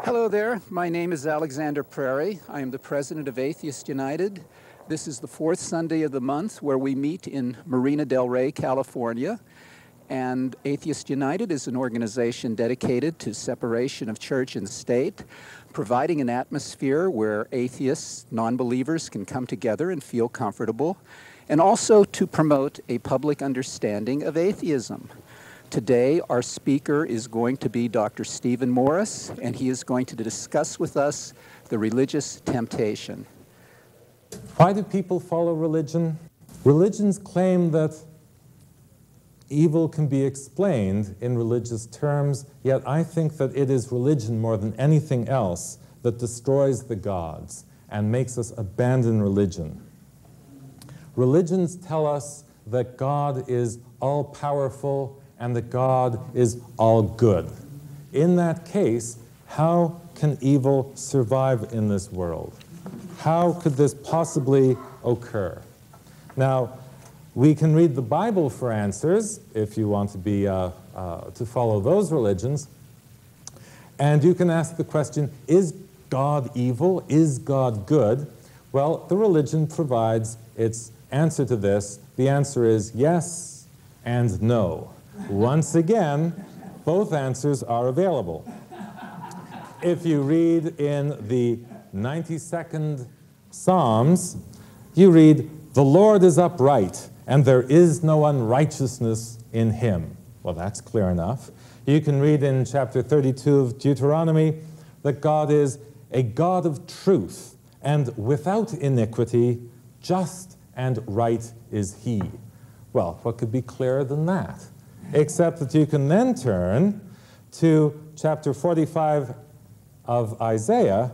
Hello there. My name is Alexander Prairie. I am the president of Atheist United. This is the fourth Sunday of the month where we meet in Marina del Rey, California. And Atheist United is an organization dedicated to separation of church and state, providing an atmosphere where atheists, non-believers can come together and feel comfortable, and also to promote a public understanding of atheism. Today, our speaker is going to be Dr. Stephen Morris, and he is going to discuss with us the religious temptation. Why do people follow religion? Religions claim that evil can be explained in religious terms, yet I think that it is religion more than anything else that destroys the gods and makes us abandon religion. Religions tell us that God is all-powerful and that God is all good. In that case, how can evil survive in this world? How could this possibly occur? Now, we can read the Bible for answers if you want to be to follow those religions, and you can ask the question: is God evil? Is God good? Well, the religion provides its answer to this. The answer is yes and no. Once again, both answers are available. If you read in the 92nd Psalms, you read, "The Lord is upright, and there is no unrighteousness in him." Well, that's clear enough. You can read in chapter 32 of Deuteronomy that God is a God of truth, and without iniquity, just and right is he. Well, what could be clearer than that? Except that you can then turn to chapter 45 of Isaiah,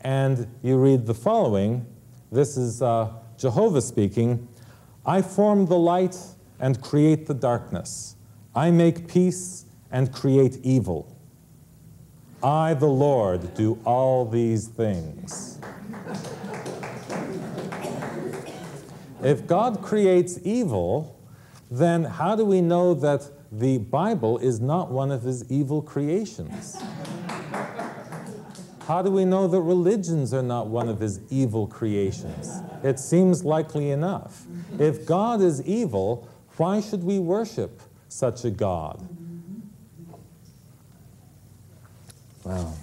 and you read the following. This is Jehovah speaking. "I form the light and create the darkness. I make peace and create evil. I, the Lord, do all these things." If God creates evil, then how do we know that the Bible is not one of his evil creations? How do we know that religions are not one of his evil creations? It seems likely enough. If God is evil, why should we worship such a God? Well,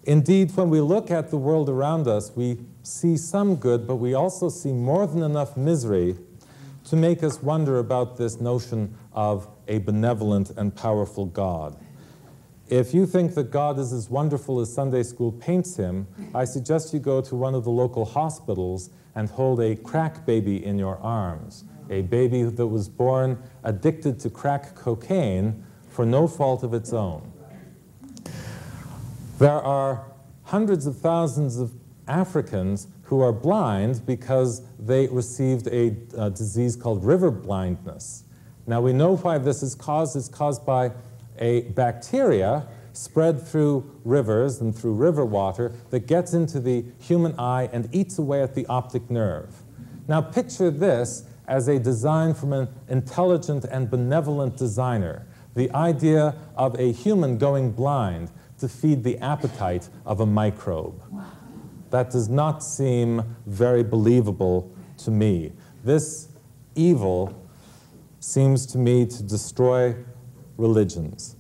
indeed, when we look at the world around us, we see some good, but we also see more than enough misery to make us wonder about this notion of a benevolent and powerful God. If you think that God is as wonderful as Sunday school paints him, I suggest you go to one of the local hospitals and hold a crack baby in your arms, a baby that was born addicted to crack cocaine for no fault of its own. There are hundreds of thousands of Africans who are blind because they received a disease called river blindness. Now, we know why this is caused. It's caused by a bacteria spread through rivers and through river water that gets into the human eye and eats away at the optic nerve. Now, picture this as a design from an intelligent and benevolent designer. The idea of a human going blind to feed the appetite of a microbe. That does not seem very believable to me. This evil seems to me to destroy religions.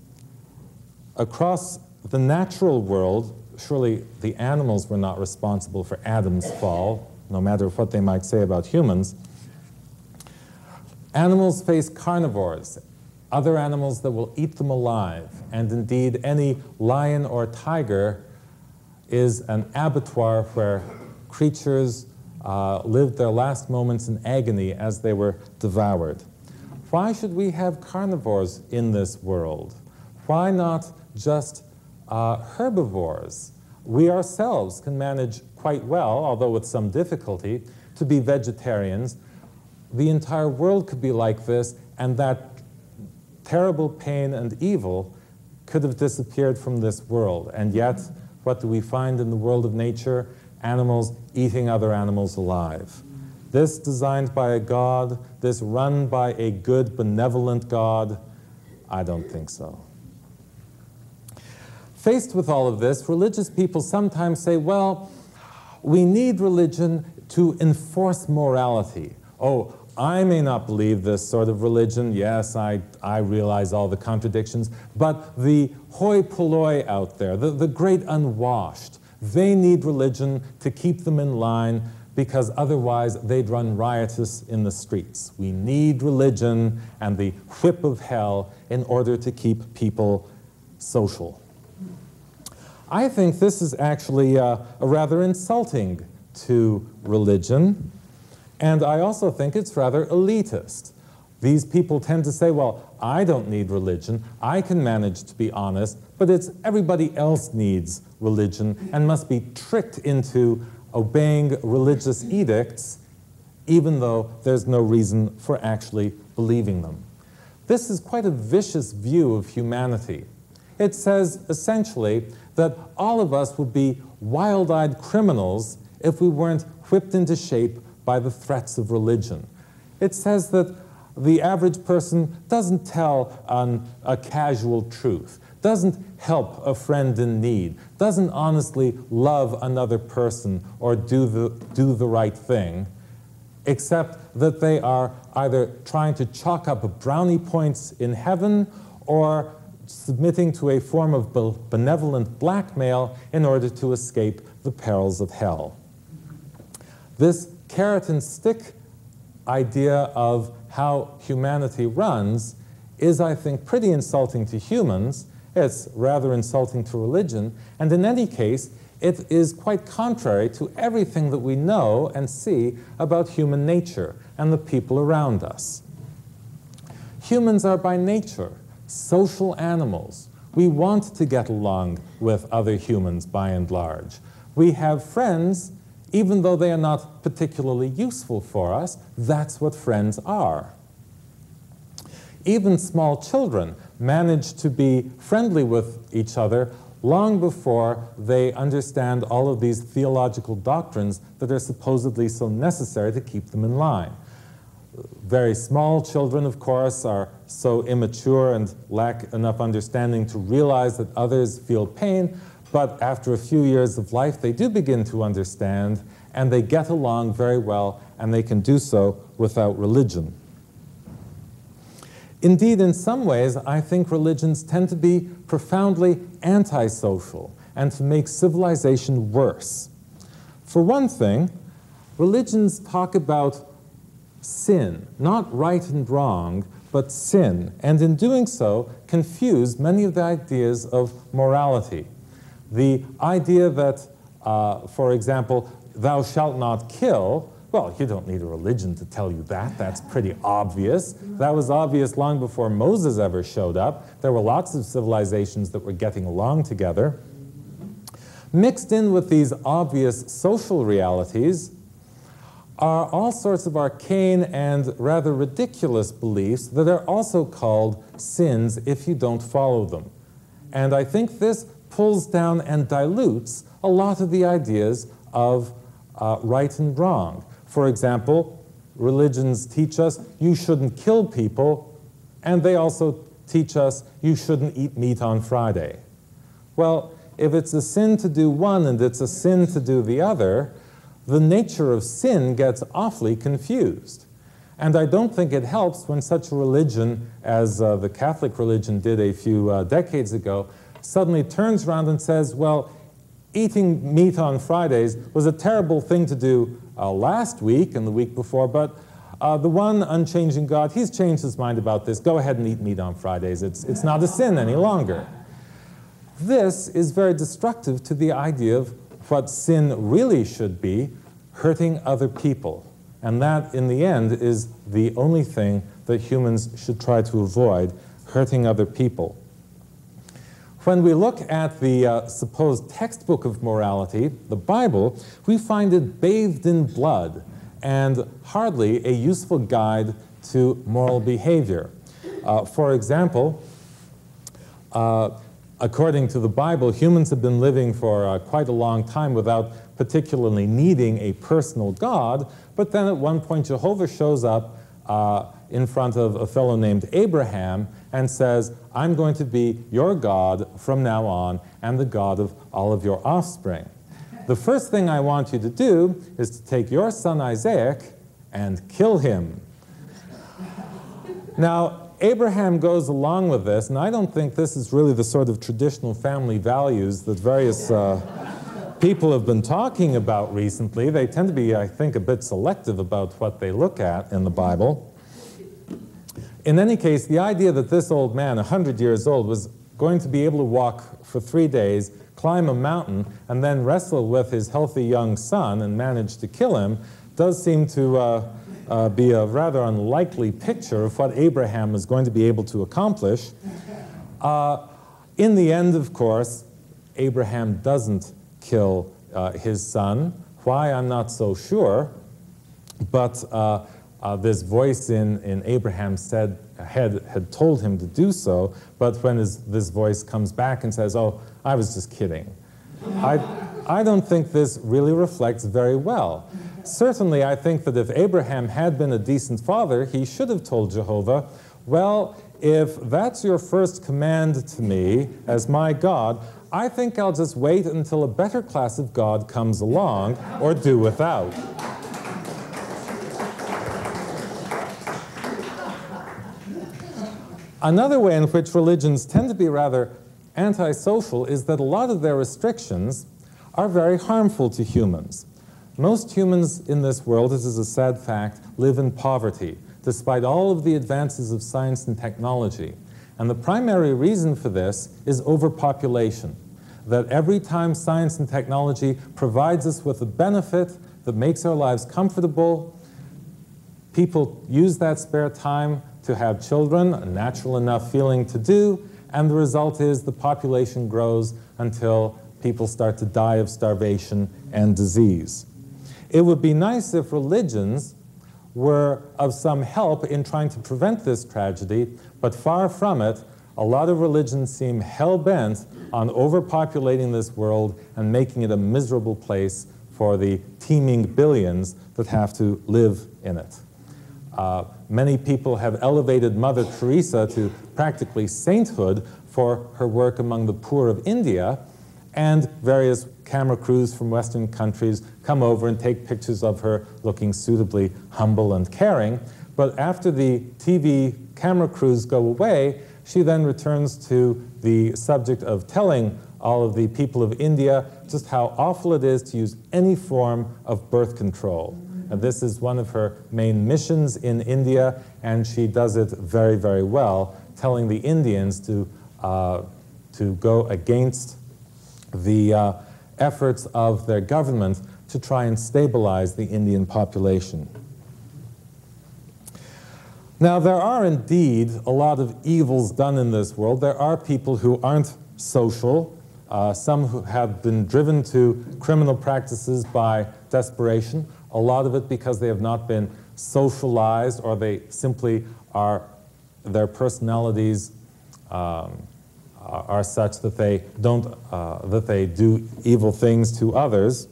Across the natural world, surely the animals were not responsible for Adam's fall, no matter what they might say about humans. Animals face carnivores, other animals that will eat them alive, and indeed any lion or tiger is an abattoir where creatures lived their last moments in agony as they were devoured. Why should we have carnivores in this world? Why not just herbivores? We ourselves can manage quite well, although with some difficulty, to be vegetarians. The entire world could be like this, and that terrible pain and evil could have disappeared from this world. And yet, what do we find in the world of nature? Animals eating other animals alive. This designed by a God, this run by a good, benevolent God, I don't think so. Faced with all of this, religious people sometimes say, well, we need religion to enforce morality. Oh, I may not believe this sort of religion. Yes, I realize all the contradictions. But the hoi polloi out there, the great unwashed, they need religion to keep them in line because otherwise they'd run riotous in the streets. We need religion and the whip of hell in order to keep people social. I think this is actually a rather insulting to religion, and I also think it's rather elitist. These people tend to say, well, I don't need religion, I can manage to be honest, but it's everybody else needs religion and must be tricked into obeying religious edicts, even though there's no reason for actually believing them. This is quite a vicious view of humanity. It says, essentially, that all of us would be wild-eyed criminals if we weren't whipped into shape by the threats of religion. It says that the average person doesn't tell a casual truth, doesn't help a friend in need, doesn't honestly love another person or do the right thing, except that they are either trying to chalk up brownie points in heaven or submitting to a form of benevolent blackmail in order to escape the perils of hell. This carrot and stick idea of how humanity runs is, I think, pretty insulting to humans. It's rather insulting to religion, and in any case, it is quite contrary to everything that we know and see about human nature and the people around us. Humans are by nature social animals. We want to get along with other humans by and large. We have friends, even though they are not particularly useful for us. That's what friends are. Even small children manage to be friendly with each other long before they understand all of these theological doctrines that are supposedly so necessary to keep them in line. Very small children, of course, are so immature and lack enough understanding to realize that others feel pain, but after a few years of life, they do begin to understand, and they get along very well, and they can do so without religion. Indeed, in some ways, I think religions tend to be profoundly antisocial and to make civilization worse. For one thing, religions talk about sin, not right and wrong, but sin, and in doing so, confuse many of the ideas of morality. The idea that, for example, thou shalt not kill, well, you don't need a religion to tell you that. That's pretty obvious. That was obvious long before Moses ever showed up. There were lots of civilizations that were getting along together. Mixed in with these obvious social realities are all sorts of arcane and rather ridiculous beliefs that are also called sins if you don't follow them. And I think this pulls down and dilutes a lot of the ideas of right and wrong. For example, religions teach us you shouldn't kill people, and they also teach us you shouldn't eat meat on Friday. Well, if it's a sin to do one and it's a sin to do the other, the nature of sin gets awfully confused. And I don't think it helps when such a religion as the Catholic religion did a few decades ago suddenly turns around and says, well, eating meat on Fridays was a terrible thing to do last week and the week before, but the one unchanging God, he's changed his mind about this. Go ahead and eat meat on Fridays. It's not a sin any longer. This is very destructive to the idea of what sin really should be, hurting other people. And that, in the end, is the only thing that humans should try to avoid, hurting other people. When we look at the supposed textbook of morality, the Bible, we find it bathed in blood and hardly a useful guide to moral behavior. For example, according to the Bible, humans have been living for quite a long time without particularly needing a personal God, but then at one point Jehovah shows up in front of a fellow named Abraham and says, I'm going to be your God from now on and the God of all of your offspring. The first thing I want you to do is to take your son Isaac and kill him. Now, Abraham goes along with this, and I don't think this is really the sort of traditional family values that various people have been talking about recently. They tend to be, I think, a bit selective about what they look at in the Bible. In any case, the idea that this old man, 100 years old, was going to be able to walk for 3 days, climb a mountain, and then wrestle with his healthy young son and manage to kill him does seem to be a rather unlikely picture of what Abraham is going to be able to accomplish. In the end, of course, Abraham doesn't kill his son. Why, I'm not so sure. But this voice in Abraham's head had told him to do so. But when this voice comes back and says, oh, I was just kidding, I don't think this really reflects very well. Certainly, I think that if Abraham had been a decent father, he should have told Jehovah, well, if that's your first command to me as my God, I think I'll just wait until a better class of God comes along, or do without. Another way in which religions tend to be rather antisocial is that a lot of their restrictions are very harmful to humans. Most humans in this world, this is a sad fact, live in poverty, despite all of the advances of science and technology. And the primary reason for this is overpopulation. That every time science and technology provides us with a benefit that makes our lives comfortable, people use that spare time to have children, a natural enough feeling to do, and the result is the population grows until people start to die of starvation and disease. It would be nice if religions were of some help in trying to prevent this tragedy, but far from it. A lot of religions seem hell-bent on overpopulating this world and making it a miserable place for the teeming billions that have to live in it. Many people have elevated Mother Teresa to practically sainthood for her work among the poor of India, and various camera crews from Western countries come over and take pictures of her looking suitably humble and caring. But after the TV camera crews go away, she then returns to the subject of telling all of the people of India just how awful it is to use any form of birth control. And this is one of her main missions in India, and she does it very, very well, telling the Indians to go against the efforts of their government to try and stabilize the Indian population. Now, there are indeed a lot of evils done in this world. There are people who aren't social, some who have been driven to criminal practices by desperation, a lot of it because they have not been socialized, or they simply their personalities are such that they do evil things to others.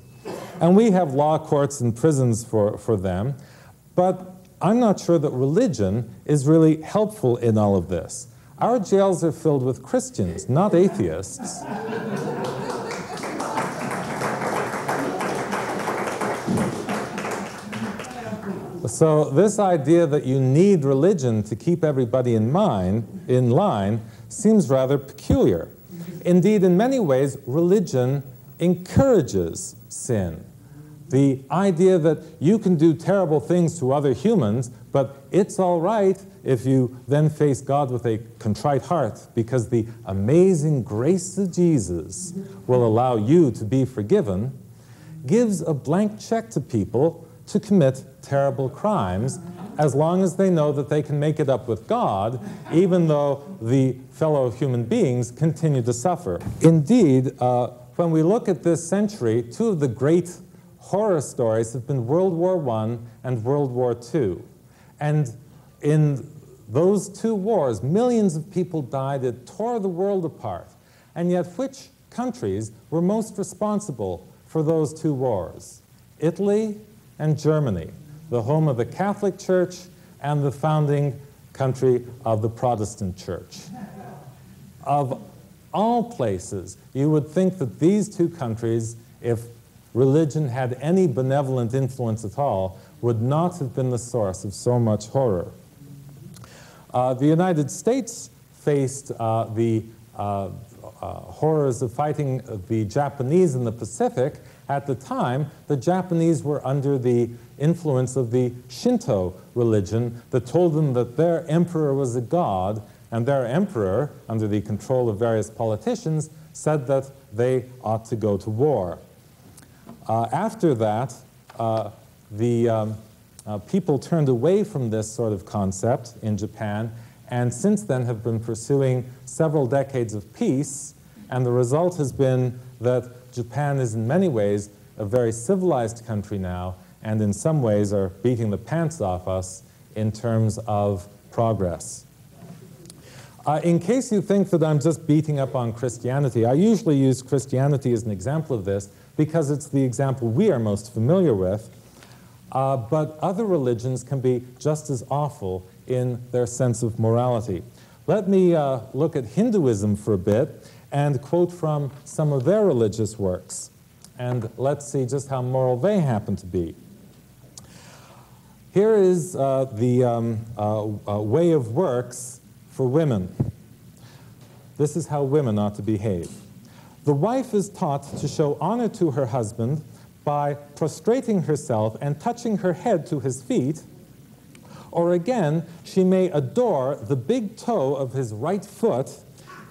And we have law courts and prisons for them. But I'm not sure that religion is really helpful in all of this. Our jails are filled with Christians, not atheists. So this idea that you need religion to keep everybody in line seems rather peculiar. Indeed, in many ways, religion encourages sin. The idea that you can do terrible things to other humans, but it's all right if you then face God with a contrite heart, because the amazing grace of Jesus will allow you to be forgiven, gives a blank check to people to commit terrible crimes, as long as they know that they can make it up with God, even though the fellow human beings continue to suffer. Indeed, when we look at this century, two of the great horror stories have been World War I and World War II. And in those two wars, millions of people died. It tore the world apart. And yet, which countries were most responsible for those two wars? Italy and Germany, the home of the Catholic Church and the founding country of the Protestant Church. Of all places, you would think that these two countries, if religion had any benevolent influence at all, would not have been the source of so much horror. The United States faced the horrors of fighting the Japanese in the Pacific. At the time, the Japanese were under the influence of the Shinto religion that told them that their emperor was a god, and their emperor, under the control of various politicians, said that they ought to go to war. After that, people turned away from this sort of concept in Japan, and since then have been pursuing several decades of peace, and the result has been that Japan is in many ways a very civilized country now, and in some ways are beating the pants off us in terms of progress. In case you think that I'm just beating up on Christianity, I usually use Christianity as an example of this because it's the example we are most familiar with, but other religions can be just as awful in their sense of morality. Let me look at Hinduism for a bit and quote from some of their religious works, and let's see just how moral they happen to be. Here is the way of works for women. This is how women ought to behave. The wife is taught to show honor to her husband by prostrating herself and touching her head to his feet, or again, she may adore the big toe of his right foot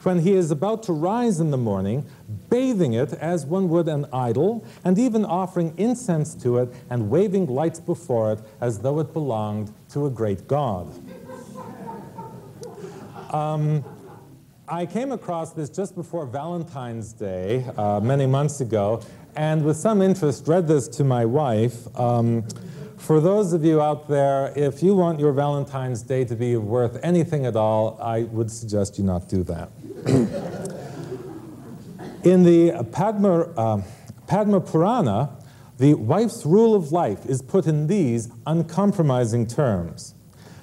when he is about to rise in the morning, bathing it as one would an idol, and even offering incense to it and waving lights before it as though it belonged to a great god. I came across this just before Valentine's Day many months ago, and with some interest read this to my wife. For those of you out there, if you want your Valentine's Day to be worth anything at all, I would suggest you not do that. In the Padma Purana, the wife's rule of life is put in these uncompromising terms.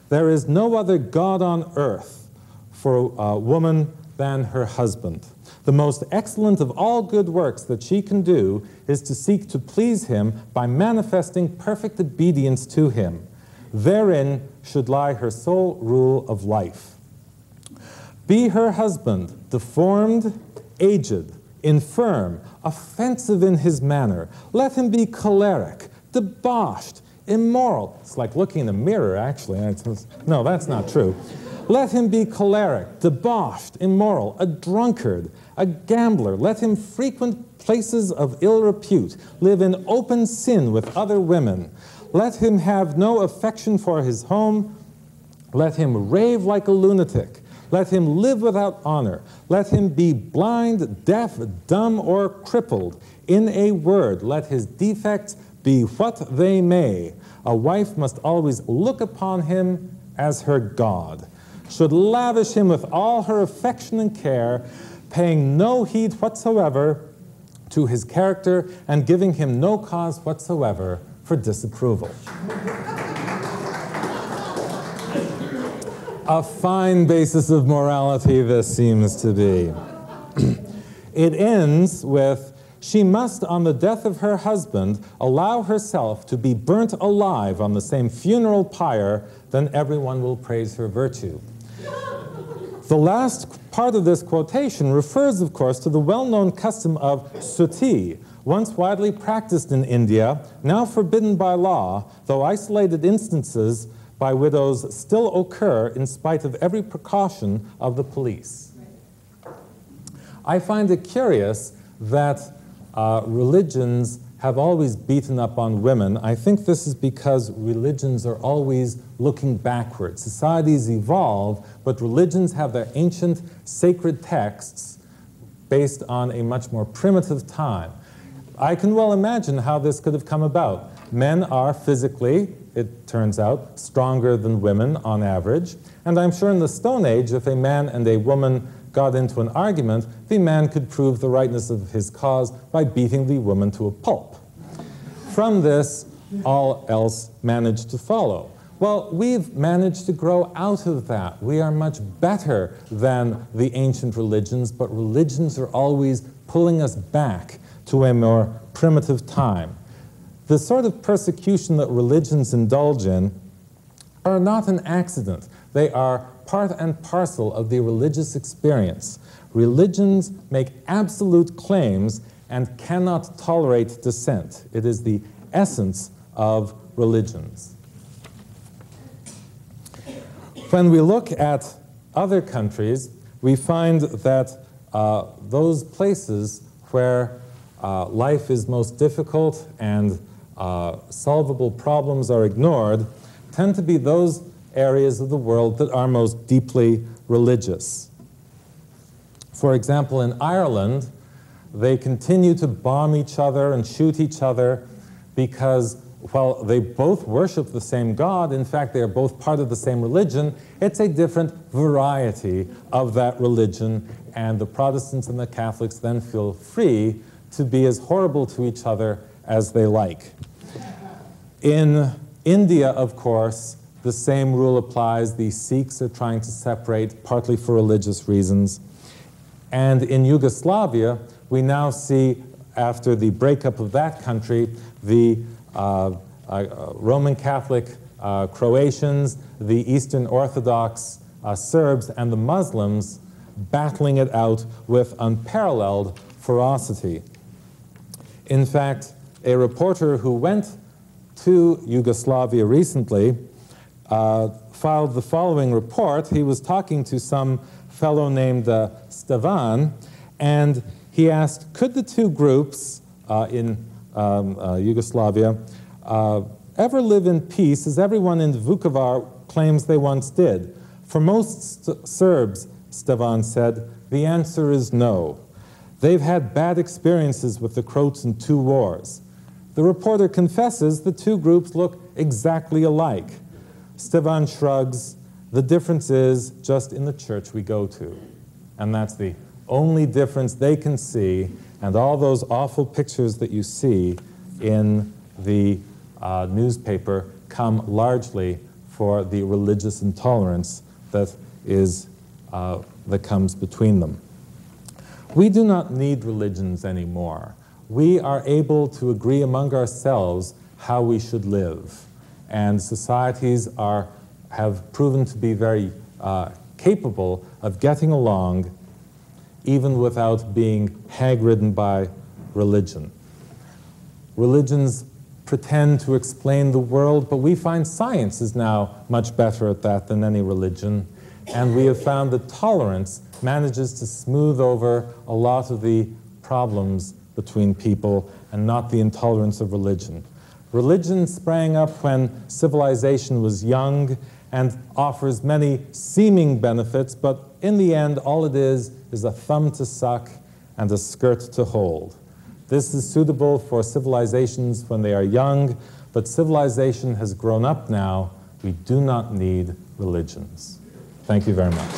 There is no other god on earth for a woman than her husband. The most excellent of all good works that she can do is to seek to please him by manifesting perfect obedience to him. Therein should lie her sole rule of life. Be her husband deformed, aged, infirm, offensive in his manner. Let him be choleric, debauched, immoral. It's like looking in a mirror, actually. No, that's not true. Let him be choleric, debauched, immoral, a drunkard, a gambler. Let him frequent places of ill repute, live in open sin with other women. Let him have no affection for his home. Let him rave like a lunatic. Let him live without honor. Let him be blind, deaf, dumb, or crippled. In a word, let his defects be what they may. A wife must always look upon him as her God, should lavish him with all her affection and care, paying no heed whatsoever to his character and giving him no cause whatsoever for disapproval. A fine basis of morality this seems to be. It ends with, she must, on the death of her husband, allow herself to be burnt alive on the same funeral pyre, then everyone will praise her virtue. The last part of this quotation refers, of course, to the well-known custom of suti, once widely practiced in India, now forbidden by law, though isolated instances by widows still occur in spite of every precaution of the police. I find it curious that religions have always beaten up on women. I think this is because religions are always looking backwards. Societies evolve, but religions have their ancient sacred texts based on a much more primitive time. I can well imagine how this could have come about. Men are physically, it turns out, stronger than women on average, and I'm sure in the Stone Age, if a man and a woman got into an argument, the man could prove the rightness of his cause by beating the woman to a pulp. From this, all else managed to follow. Well, we've managed to grow out of that. We are much better than the ancient religions, but religions are always pulling us back to a more primitive time. The sort of persecution that religions indulge in are not an accident. They are part and parcel of the religious experience. Religions make absolute claims and cannot tolerate dissent. It is the essence of religions. When we look at other countries, we find that those places where life is most difficult and solvable problems are ignored tend to be those areas of the world that are most deeply religious. For example, in Ireland, they continue to bomb each other and shoot each other because, while they both worship the same God, in fact, they are both part of the same religion, it's a different variety of that religion, and the Protestants and the Catholics then feel free to be as horrible to each other as they like. In India, of course, the same rule applies. The Sikhs are trying to separate, partly for religious reasons. And in Yugoslavia, we now see, after the breakup of that country, the Roman Catholic Croatians, the Eastern Orthodox Serbs, and the Muslims battling it out with unparalleled ferocity. In fact, a reporter who went to Yugoslavia recently filed the following report. He was talking to some fellow named Stevan, and he asked, could the two groups in Yugoslavia ever live in peace as everyone in Vukovar claims they once did? For most Serbs, Stevan said, the answer is no. They've had bad experiences with the Croats in 2 wars. The reporter confesses the two groups look exactly alike. Stevan shrugs, the difference is just in the church we go to. And that's the only difference they can see, and all those awful pictures that you see in the newspaper come largely for the religious intolerance that comes between them. We do not need religions anymore. We are able to agree among ourselves how we should live. And societies have proven to be very capable of getting along even without being hag-ridden by religion. Religions pretend to explain the world, but we find science is now much better at that than any religion. And we have found that tolerance manages to smooth over a lot of the problems between people and not the intolerance of religion. Religion sprang up when civilization was young and offers many seeming benefits, but in the end, all it is a thumb to suck and a skirt to hold. This is suitable for civilizations when they are young, but civilization has grown up now. We do not need religions. Thank you very much.